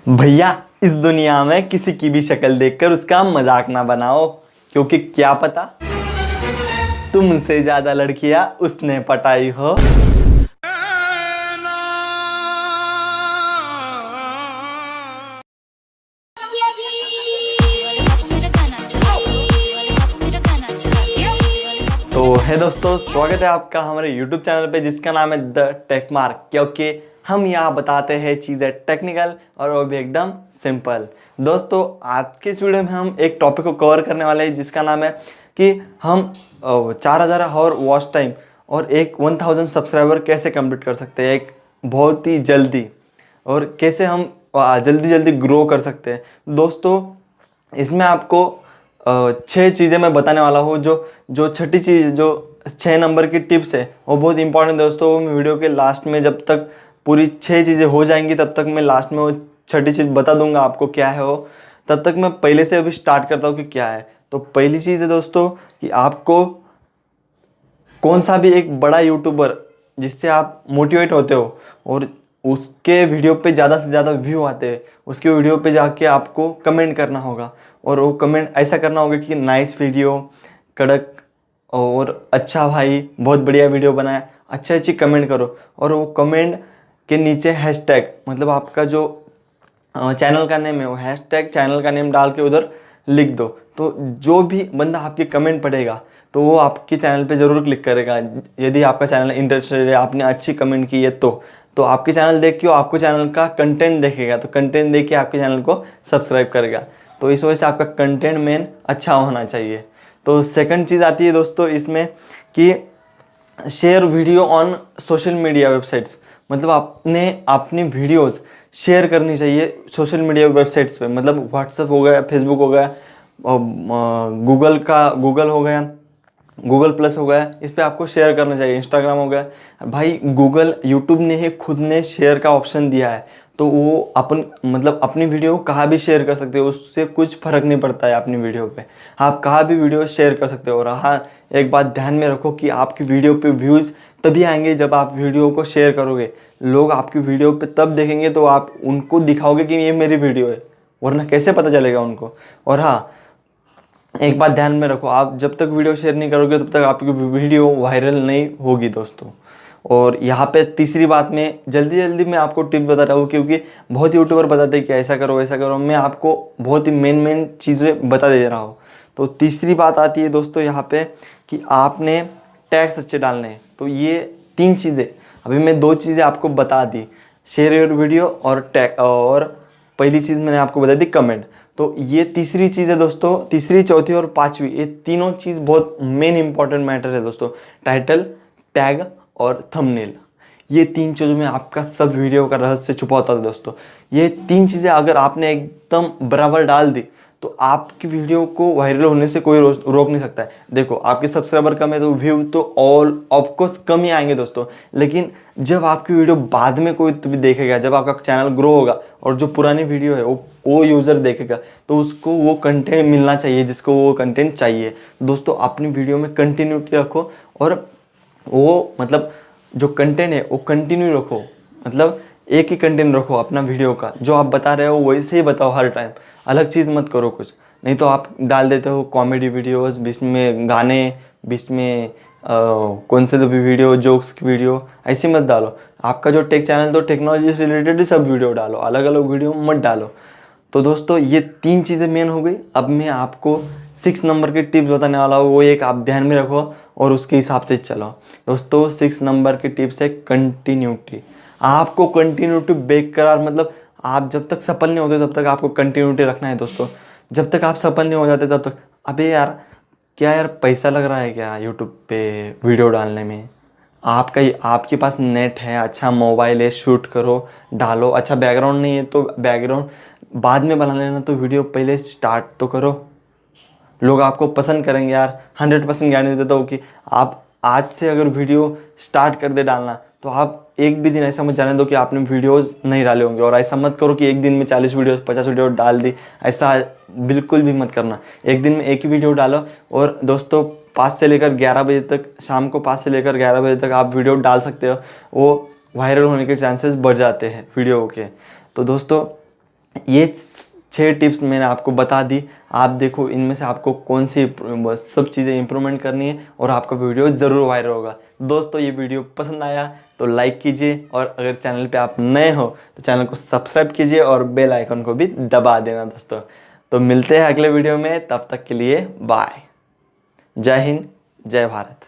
भैया इस दुनिया में किसी की भी शक्ल देखकर उसका मजाक ना बनाओ, क्योंकि क्या पता तुमसे ज्यादा लड़कियां उसने पटाई हो। तो है दोस्तों, स्वागत है आपका हमारे YouTube चैनल पे जिसका नाम है द टेक मार्क, क्योंकि हम यहाँ बताते हैं चीज़ें टेक्निकल और वो भी एकदम सिंपल। दोस्तों आज के इस वीडियो में हम एक टॉपिक को कवर करने वाले हैं जिसका नाम है कि हम 4000 आवर वॉच टाइम और एक 1000 सब्सक्राइबर कैसे कंप्लीट कर सकते हैं एक बहुत ही जल्दी, और कैसे हम जल्दी जल्दी ग्रो कर सकते हैं। दोस्तों इसमें आपको 6 चीज़ें मैं बताने वाला हूँ। जो छठी चीज़, जो 6 नंबर की टिप्स है वो बहुत इंपॉर्टेंट दोस्तों। वो मैं वीडियो के लास्ट में जब तक पूरी 6 चीज़ें हो जाएंगी तब तक मैं लास्ट में वो छठी चीज़ बता दूंगा आपको क्या है वो। तब तक मैं पहले से अभी स्टार्ट करता हूँ कि क्या है। तो पहली चीज़ है दोस्तों कि आपको कौन सा भी एक बड़ा यूट्यूबर जिससे आप मोटिवेट होते हो और उसके वीडियो पे ज़्यादा से ज़्यादा व्यू आते हैं, उसके वीडियो पे जाके आपको कमेंट करना होगा। और वो कमेंट ऐसा करना होगा कि नाइस वीडियो, कड़क और अच्छा भाई, बहुत बढ़िया वीडियो बनाया, अच्छी कमेंट करो। और वो कमेंट के नीचे हैशटैग, मतलब आपका जो चैनल का नेम है वो हैशटैग चैनल का नेम डाल के उधर लिख दो। तो जो भी बंदा आपकी कमेंट पढ़ेगा तो वो आपके चैनल पे ज़रूर क्लिक करेगा। यदि आपका चैनल इंटरेस्टेड है, आपने अच्छी कमेंट की है तो आपके चैनल देख के वो आपको चैनल का कंटेंट देखेगा, तो कंटेंट देख के आपके चैनल को सब्सक्राइब करेगा। तो इस वजह से आपका कंटेंट मेन अच्छा होना चाहिए। तो सेकंड चीज़ आती है दोस्तों इसमें कि share video on social media websites, मतलब आपने अपनी वीडियोस शेयर करनी चाहिए सोशल मीडिया वेबसाइट्स पे। मतलब व्हाट्सएप हो गया, फेसबुक हो गया, गूगल हो गया, गूगल प्लस हो गया, इस पर आपको शेयर करना चाहिए। इंस्टाग्राम हो गया भाई, गूगल यूट्यूब ने ही खुद ने शेयर का ऑप्शन दिया है, तो वो मतलब अपनी वीडियो कहाँ भी शेयर कर सकते हो, उससे कुछ फ़र्क नहीं पड़ता है। अपनी वीडियो पे आप कहाँ भी वीडियो शेयर कर सकते हो। और हाँ, एक बात ध्यान में रखो कि आपकी वीडियो पे व्यूज़ तभी आएंगे जब आप वीडियो को शेयर करोगे। लोग आपकी वीडियो पे तब देखेंगे तो आप उनको दिखाओगे कि ये मेरी वीडियो है, वरना कैसे पता चलेगा उनको। और हाँ, एक बात ध्यान में रखो, आप जब तक वीडियो शेयर नहीं करोगे तब तक आपकी वीडियो वायरल नहीं होगी दोस्तों। और यहाँ पे तीसरी बात में जल्दी मैं आपको टिप बता रहा हूँ, क्योंकि बहुत यूट्यूबर बताते हैं कि ऐसा करो ऐसा करो। मैं आपको बहुत ही मेन चीज़ें बता दे रहा हूँ। तो तीसरी बात आती है दोस्तों यहाँ पे कि आपने टैग्स अच्छे डालने हैं। तो ये 3 चीज़ें, अभी मैं 2 चीज़ें आपको बता दी, शेयर योर वीडियो और टैग, और पहली चीज़ मैंने आपको बता दी कमेंट। तो ये तीसरी चीज़ है दोस्तों, तीसरी, चौथी और पांचवी, ये तीनों चीज़ बहुत मेन इंपॉर्टेंट मैटर है दोस्तों। टाइटल, टैग और थंबनेल, ये 3 चीज़ों में आपका सब वीडियो का रहस्य छुपा होता है दोस्तों। ये 3 चीज़ें अगर आपने एकदम बराबर डाल दी तो आपकी वीडियो को वायरल होने से कोई रोक नहीं सकता है। देखो आपके सब्सक्राइबर कम है तो व्यू तो ऑल ऑफकोर्स कम ही आएंगे दोस्तों, लेकिन जब आपकी वीडियो बाद में कोई भी देखेगा, जब आपका चैनल ग्रो होगा और जो पुरानी वीडियो है वो यूज़र देखेगा, तो उसको वो कंटेंट मिलना चाहिए जिसको वो कंटेंट चाहिए। दोस्तों अपनी वीडियो में कंटिन्यूटी रखो, और वो मतलब जो कंटेंट है वो कंटिन्यू रखो, मतलब एक ही कंटेंट रखो अपना वीडियो का। जो आप बता रहे हो वैसे ही बताओ हर टाइम, अलग चीज़ मत करो कुछ। नहीं तो आप डाल देते हो कॉमेडी वीडियोस, बीच में गाने, बीच में कौन से तो भी वीडियो, जोक्स की वीडियो, ऐसी मत डालो। आपका जो टेक चैनल तो टेक्नोलॉजी से रिलेटेड ही सब वीडियो डालो, अलग अलग वीडियो मत डालो। तो दोस्तों ये 3 चीज़ें मेन हो गई। अब मैं आपको 6 नंबर की टिप्स बताने वाला हूँ, वो एक आप ध्यान में रखो और उसके हिसाब से चलो। दोस्तों 6 नंबर की टिप्स है कंटिन्यूटी। आपको कंटिन्यूटी बेकरार, मतलब आप जब तक सफल नहीं होते तब तक आपको कंटिन्यूटी रखना है दोस्तों। जब तक आप सफल नहीं हो जाते तब तक, अबे यार क्या यार पैसा लग रहा है क्या यूट्यूब पे वीडियो डालने में? आपके पास नेट है, अच्छा मोबाइल है, शूट करो, डालो। अच्छा बैकग्राउंड नहीं है तो बैकग्राउंड बाद में बना लेना, तो वीडियो पहले स्टार्ट तो करो। लोग आपको पसंद करेंगे यार, 100% गारंटी देता हूँ कि आप आज से अगर वीडियो स्टार्ट कर दे डालना तो आप एक भी दिन ऐसा मत जाने दो कि आपने वीडियोस नहीं डाले होंगे। और ऐसा मत करो कि एक दिन में 40 वीडियो 50 वीडियो डाल दी, ऐसा बिल्कुल भी मत करना। एक दिन में एक ही वीडियो डालो। और दोस्तों 5 से लेकर 11 बजे तक, शाम को 5 से लेकर 11 बजे तक आप वीडियो डाल सकते हो, वो वायरल होने के चांसेस बढ़ जाते हैं वीडियो के। तो दोस्तों ये 6 टिप्स मैंने आपको बता दी। आप देखो इनमें से आपको कौन सी सब चीज़ें इंप्रूवमेंट करनी है और आपका वीडियो ज़रूर वायरल होगा। दोस्तों ये वीडियो पसंद आया तो लाइक कीजिए, और अगर चैनल पे आप नए हो तो चैनल को सब्सक्राइब कीजिए और बेल आइकन को भी दबा देना दोस्तों। तो मिलते हैं अगले वीडियो में, तब तक के लिए बाय। जय हिंद, जय भारत।